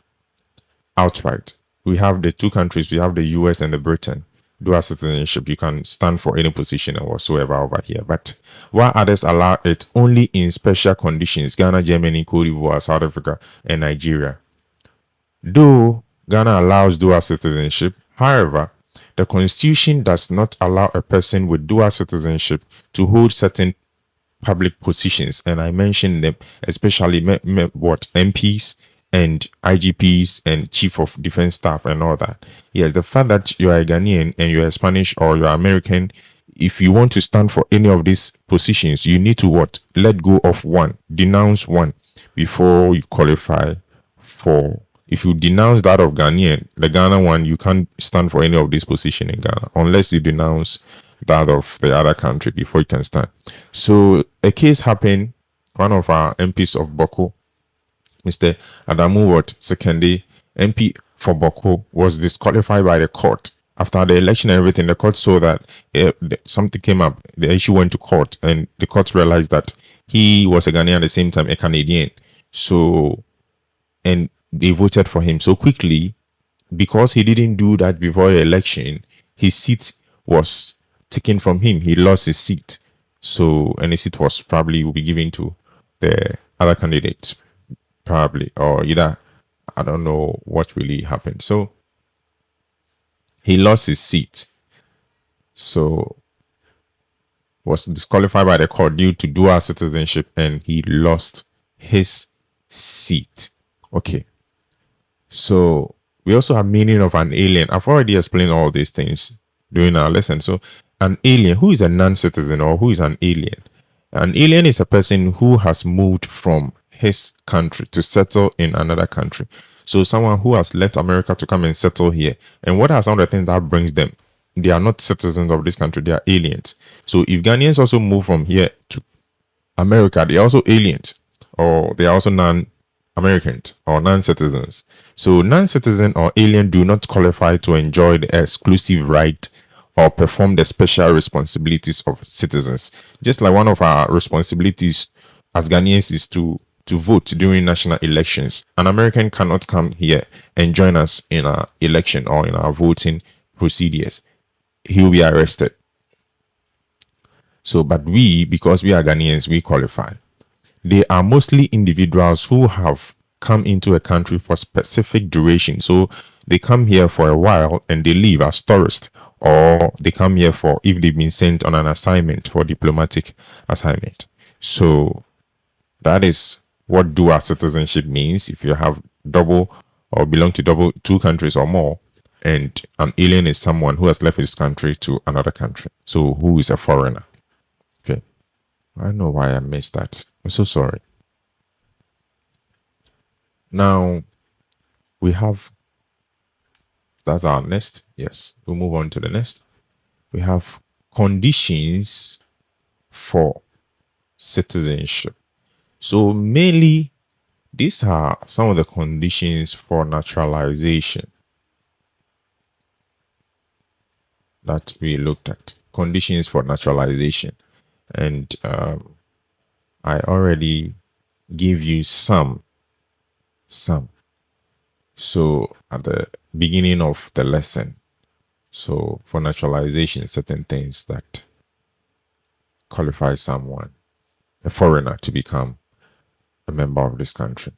C: outright. We have the two countries, we have the US and the Britain. Dual citizenship, you can stand for any position or whatsoever over here. But while others allow it only in special conditions, Ghana, Germany, Cote d'Ivoire, South Africa, and Nigeria. Though Ghana allows dual citizenship, however, the constitution does not allow a person with dual citizenship to hold certain public positions, and I mentioned them, especially what MPs and IGPs and chief of defense staff and all that. Yes, the fact that you are a Ghanaian and you are Spanish or you are American, if you want to stand for any of these positions, you need to what? Let go of one, denounce one before you qualify for. If you denounce that of Ghanaian, the Ghana one, you can't stand for any of this position in Ghana unless you denounce that of the other country before you can stand. So a case happened. One of our MPs of Boko, Mr. Adamu Wat Sekende, MP for Boko, was disqualified by the court. After the election and everything, the court saw that something came up. The issue went to court, and the court realized that he was a Ghanaian at the same time, a Canadian. So, and they voted for him so quickly because he didn't do that before the election. His seat was taken from him. He lost his seat. So, and his seat was probably will be given to the other candidate, probably, or either, I don't know what really happened. So, he lost his seat. So, was disqualified by the court due to dual citizenship, and he lost his seat. Okay. So we also have meaning of an alien. I've already explained all these things during our lesson. So an alien, who is a non-citizen or who is an alien? An alien is a person who has moved from his country to settle in another country. So someone who has left America to come and settle here. And what are some of the things that brings them? They are not citizens of this country. They are aliens. So if Ghanaians also move from here to America, they are also aliens, or they are also non-Americans or non-citizens. So non-citizen or alien do not qualify to enjoy the exclusive right or perform the special responsibilities of citizens. Just like one of our responsibilities as Ghanaians is to vote during national elections. An American cannot come here and join us in our election or in our voting procedures. He will be arrested. So, but we, because we are Ghanaians, we qualify. They are mostly individuals who have come into a country for specific duration. So they come here for a while and they leave as tourists, or they come here for if they've been sent on an assignment for diplomatic assignment. So that is what dual citizenship means. If you have double or belong to two countries or more, and an alien is someone who has left his country to another country. So who is a foreigner? Okay. I don't know why I missed that. I'm so sorry. Now, we have, that's our next. Yes, we'll move on to the next. We have conditions for citizenship. So mainly, these are some of the conditions for naturalization that we looked at. Conditions for naturalization. And I already gave you some. So at the beginning of the lesson, so for naturalization, certain things that qualify someone, a foreigner, to become a member of this country.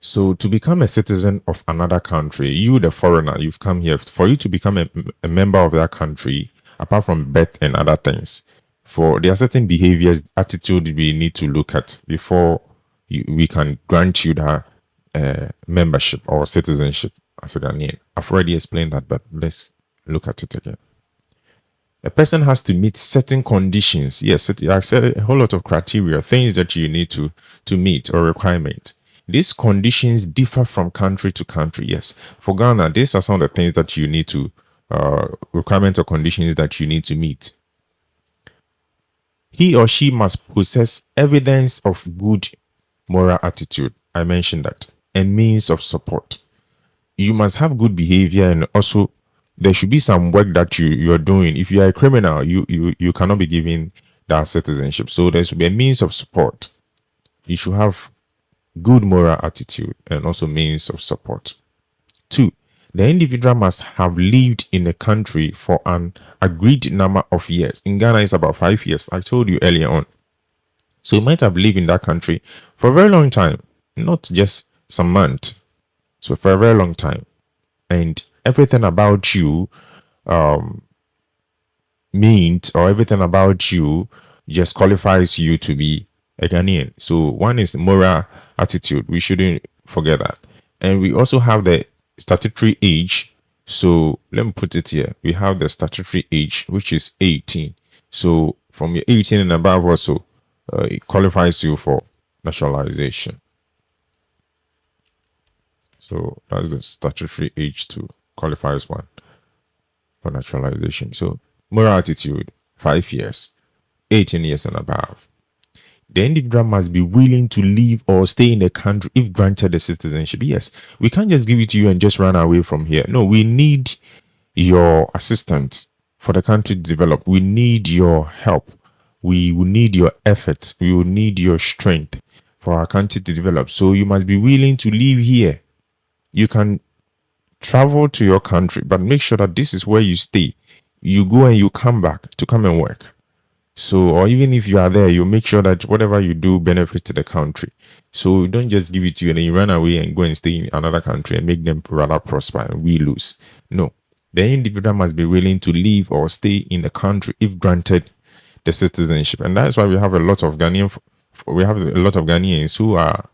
C: So to become a citizen of another country, you, the foreigner, you've come here, for you to become a member of that country, apart from birth and other things, there are certain behaviors, attitude we need to look at before we can grant you that membership or citizenship as a Ghanaian. I've already explained that, but let's look at it again. A person has to meet certain conditions. Yes, I said a whole lot of criteria, things that you need to meet or requirement. These conditions differ from country to country. Yes, for Ghana, these are some of the things that you need to requirements or conditions that you need to meet. He or she must possess evidence of good moral attitude. I mentioned that. And means of support. You must have good behavior, and also there should be some work that you're doing. If you are a criminal, you cannot be given that citizenship. So there should be a means of support. You should have good moral attitude and also means of support. 2. The individual must have lived in the country for an agreed number of years. In Ghana, it's about 5 years. I told you earlier on. So you might have lived in that country for a very long time, not just some months. So for a very long time. And everything about you means, or everything about you just qualifies you to be a Ghanaian. So one is moral attitude. We shouldn't forget that. And we also have the statutory age. So let me put it here. We have the statutory age, which is 18. So from your 18 and above also, it qualifies you for naturalization. So that's the statutory age to qualifies one for naturalization. So moral attitude, 5 years, 18 years and above. The individual must be willing to live or stay in the country if granted the citizenship. Yes, we can't just give it to you and just run away from here. No, we need your assistance for the country to develop. We need your help. We will need your efforts. We will need your strength for our country to develop. So you must be willing to live here. You can travel to your country, but make sure that this is where you stay. You go and you come back to come and work. So, or even if you are there, you make sure that whatever you do benefits to the country. So you don't just give it to you and then you run away and go and stay in another country and make them rather prosper and we lose. No, the individual must be willing to live or stay in the country if granted the citizenship. And that's why we have a lot of Ghanaians who are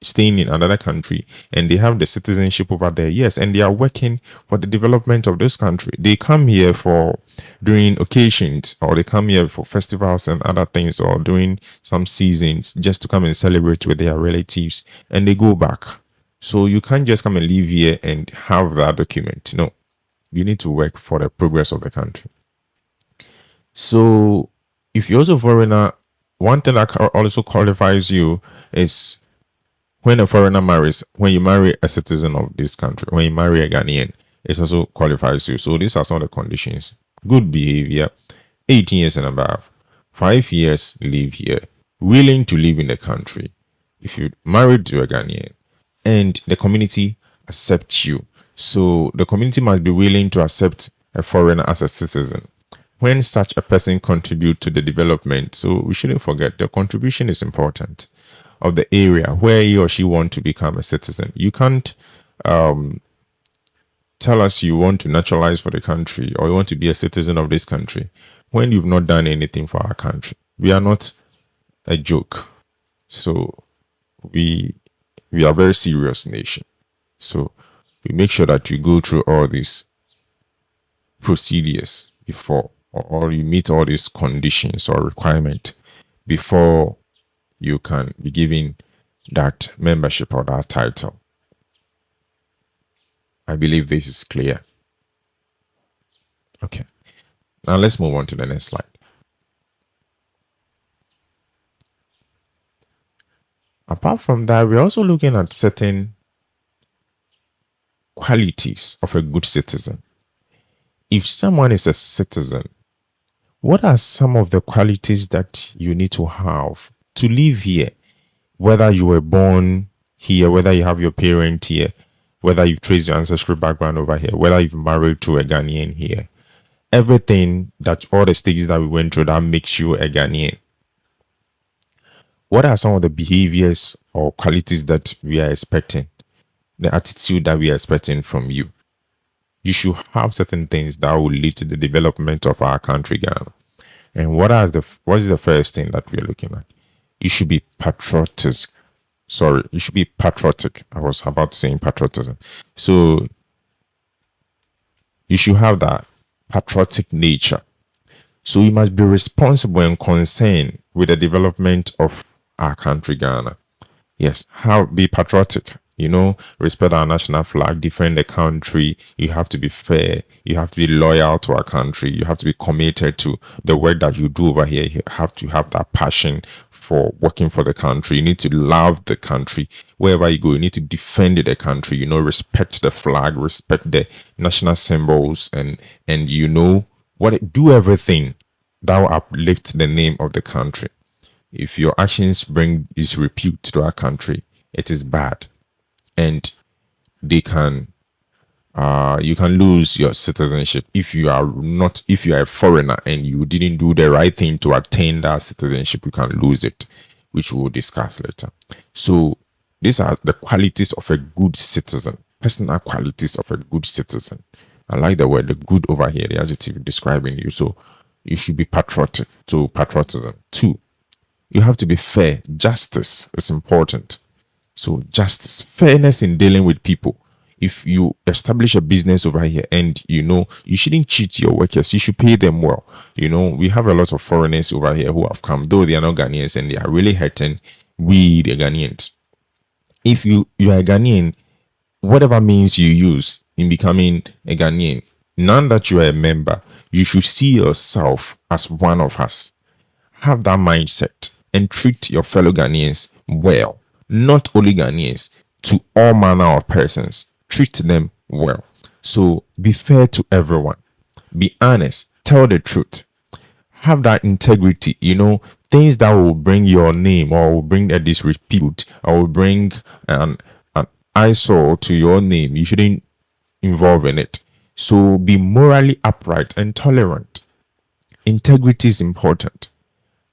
C: staying in another country and they have the citizenship over there. Yes, and they are working for the development of this country. They come here for during occasions, or they come here for festivals and other things, or during some seasons just to come and celebrate with their relatives, and they go back. So you can't just come and live here and have that document. No, you need to work for the progress of the country. So if you're also a foreigner, one thing that also qualifies you is when a foreigner marries, when you marry a citizen of this country, when you marry a Ghanaian, it also qualifies you. So these are some of the conditions. Good behavior, 18 years and above, 5 years live here, willing to live in the country. If you're married to a Ghanaian and the community accepts you, so the community must be willing to accept a foreigner as a citizen. When such a person contributes to the development, so we shouldn't forget the contribution is important, of the area where he or she want to become a citizen. You can't tell us you want to naturalize for the country or you want to be a citizen of this country when you've not done anything for our country. We are not a joke. So we are a very serious nation. So we make sure that you go through all these procedures before, or you meet all these conditions or requirements before you can be given that membership or that title. I believe this is clear. Okay. Now let's move on to the next slide. Apart from that, we're also looking at certain qualities of a good citizen. If someone is a citizen, what are some of the qualities that you need to have to live here? Whether you were born here, whether you have your parent here, whether you've traced your ancestral background over here, whether you've married to a Ghanaian here, everything that all the stages that we went through that makes you a Ghanaian. What are some of the behaviors or qualities that we are expecting, the attitude that we are expecting from you? You should have certain things that will lead to the development of our country, Ghana. And what is the first thing that we are looking at? You should be patriotic. You should be patriotic. I was about saying patriotism. So you should have that patriotic nature. So you must be responsible and concerned with the development of our country, Ghana. Yes, be patriotic. Respect our national flag, defend the country. You have to be fair. You have to be loyal to our country. You have to be committed to the work that you do over here. You have to have that passion for working for the country. You need to love the country. Wherever you go, you need to defend the country. Respect the flag, respect the national symbols, and do everything that will uplift the name of the country. If your actions bring disrepute to our country, it is bad, and they can you can lose your citizenship if you are not, if you are a foreigner and you didn't do the right thing to attain that citizenship. You can lose it, which we will discuss later. So these are the qualities of a good citizen, personal qualities of a good citizen. I like the word the good over here, the adjective describing you. So you should be patriotic. So patriotism. 2, you have to be fair. Justice is important. So justice, fairness in dealing with people. If you establish a business over here and you shouldn't cheat your workers, you should pay them well. We have a lot of foreigners over here who have come, though they are not Ghanaians, and they are really hurting we the Ghanaians. If you are a Ghanaian, whatever means you use in becoming a Ghanaian, now that you are a member, you should see yourself as one of us. Have that mindset and treat your fellow Ghanaians well. Not only Ghanaians, to all manner of persons. Treat them well. So be fair to everyone. Be honest. Tell the truth. Have that integrity. Things that will bring your name or will bring a disrepute or will bring an eyesore to your name. You shouldn't involve in it. So be morally upright and tolerant. Integrity is important.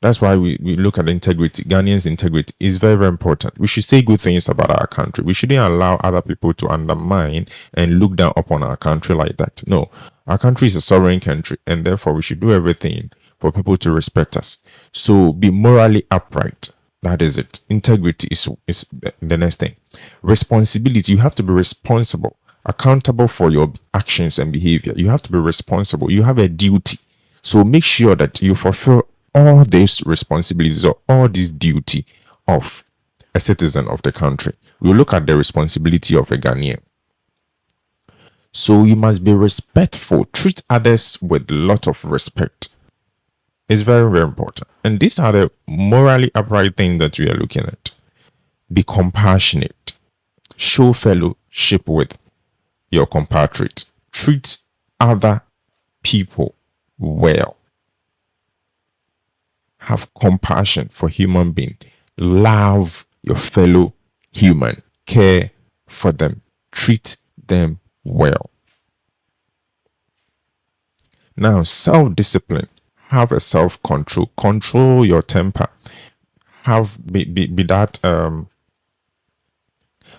C: That's why we look at integrity. Ghanaians' integrity is very, very important. We should say good things about our country. We shouldn't allow other people to undermine and look down upon our country like that. No, our country is a sovereign country, and therefore we should do everything for people to respect us. So be morally upright. That is it. Integrity is the next thing. Responsibility. You have to be responsible, accountable for your actions and behavior. You have to be responsible. You have a duty. So make sure that you fulfill all these responsibilities or all this duty of a citizen of the country. We'll look at the responsibility of a Ghanaian. So you must be respectful. Treat others with a lot of respect. It's very, very important. And these are the morally upright things that we are looking at. Be compassionate. Show fellowship with your compatriots. Treat other people well. Have compassion for human beings. Love your fellow human. Care for them. Treat them well. Now, self-discipline. Have a self-control. Control your temper. Be that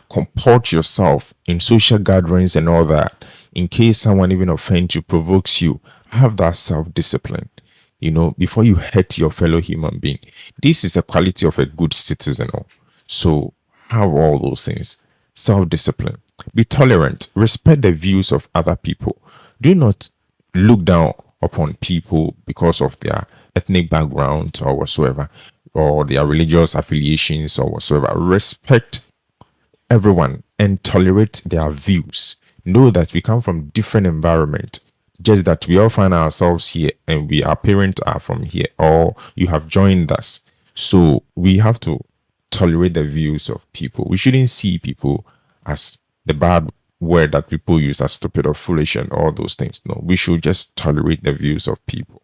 C: comport yourself in social gatherings and all that. In case someone even offends you, provokes you, have that self-discipline. Before you hurt your fellow human being. This is a quality of a good citizen. So have all those things. Self-discipline. Be tolerant. Respect the views of other people. Do not look down upon people because of their ethnic background or whatsoever, or their religious affiliations or whatsoever. Respect everyone and tolerate their views. Know that we come from different environments. Just that we all find ourselves here and our parents are from here, or you have joined us. So we have to tolerate the views of people. We shouldn't see people as the bad word that people use as stupid or foolish and all those things. No, we should just tolerate the views of people.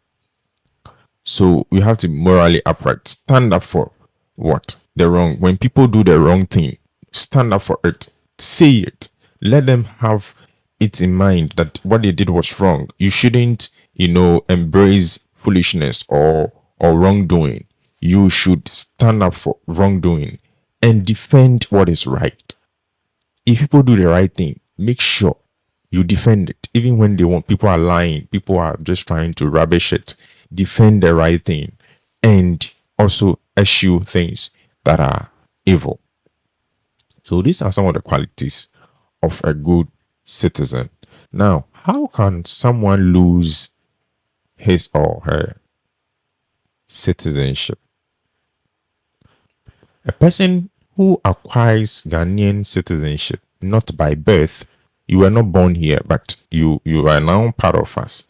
C: So we have to be morally upright. Stand up for what? The wrong. When people do the wrong thing, stand up for it. Say it. Let them have it in mind that what they did was wrong. You shouldn't, embrace foolishness or wrongdoing. You should stand up for wrongdoing and defend what is right. If people do the right thing, make sure you defend it. Even when people are lying, people are just trying to rubbish it. Defend the right thing and also eschew things that are evil. So these are some of the qualities of a good citizen. Now, how can someone lose his or her citizenship? A person who acquires Ghanaian citizenship not by birth, you were not born here, but you are now part of us,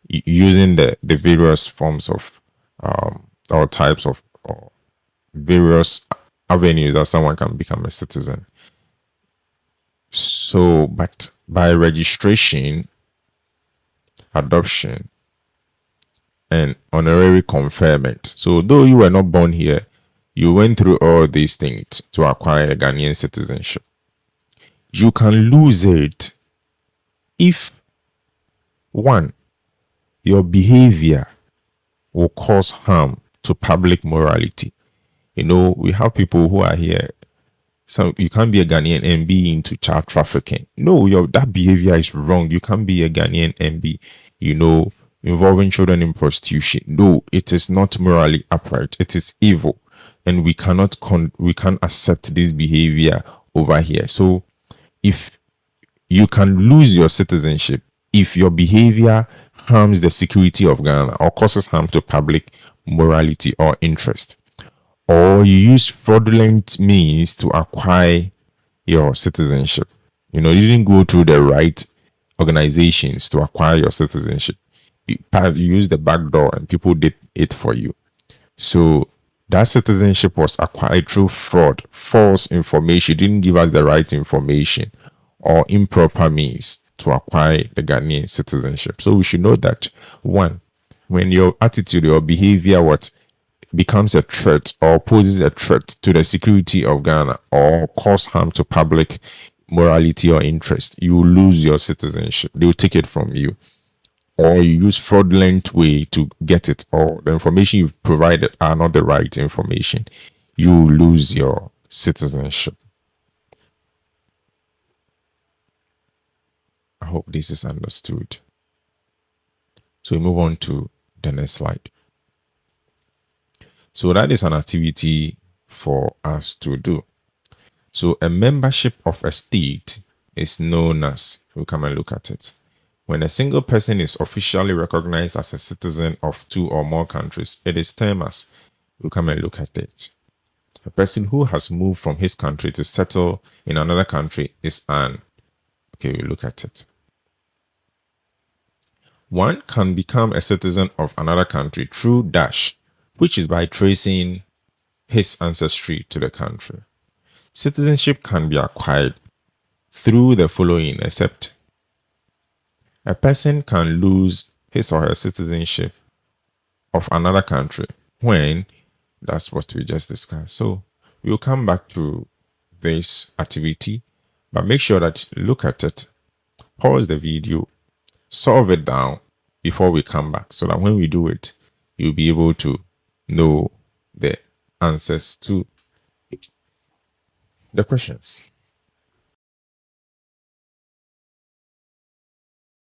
C: using the various forms of or types of various avenues that someone can become a citizen. So, but by registration, adoption, and honorary conferment. So though you were not born here, you went through all these things to acquire a Ghanaian citizenship. You can lose it if, one, your behavior will cause harm to public morality. You know, we have people who are here. So you can't be a Ghanaian and be into child trafficking. No, that behavior is wrong. You can't be a Ghanaian and be, involving children in prostitution. No, it is not morally upright. It is evil, and we can't accept this behavior over here. So, if you can lose your citizenship if your behavior harms the security of Ghana or causes harm to public morality or interest, or you use fraudulent means to acquire your citizenship. You didn't go through the right organizations to acquire your citizenship. You used the back door and people did it for you. So that citizenship was acquired through fraud, false information. You didn't give us the right information or improper means to acquire the Ghanaian citizenship. So we should know that, one, when your attitude or behavior becomes a threat or poses a threat to the security of Ghana or cause harm to public morality or interest, you will lose your citizenship. They will take it from you. Or you use fraudulent way to get it, or the information you've provided are not the right information, you will lose your citizenship. I hope this is understood. So we move on to the next slide. So that is an activity for us to do. So a membership of a state is known as, we'll come and look at it. When a single person is officially recognized as a citizen of two or more countries, it is termed as, we'll come and look at it. A person who has moved from his country to settle in another country is we'll look at it. One can become a citizen of another country through dash, which is by tracing his ancestry to the country. Citizenship can be acquired through the following, except a person can lose his or her citizenship of another country when, that's what we just discussed. So we'll come back to this activity, but make sure that look at it, pause the video, solve it down before we come back, so that when we do it, you'll be able to know the answers to the questions.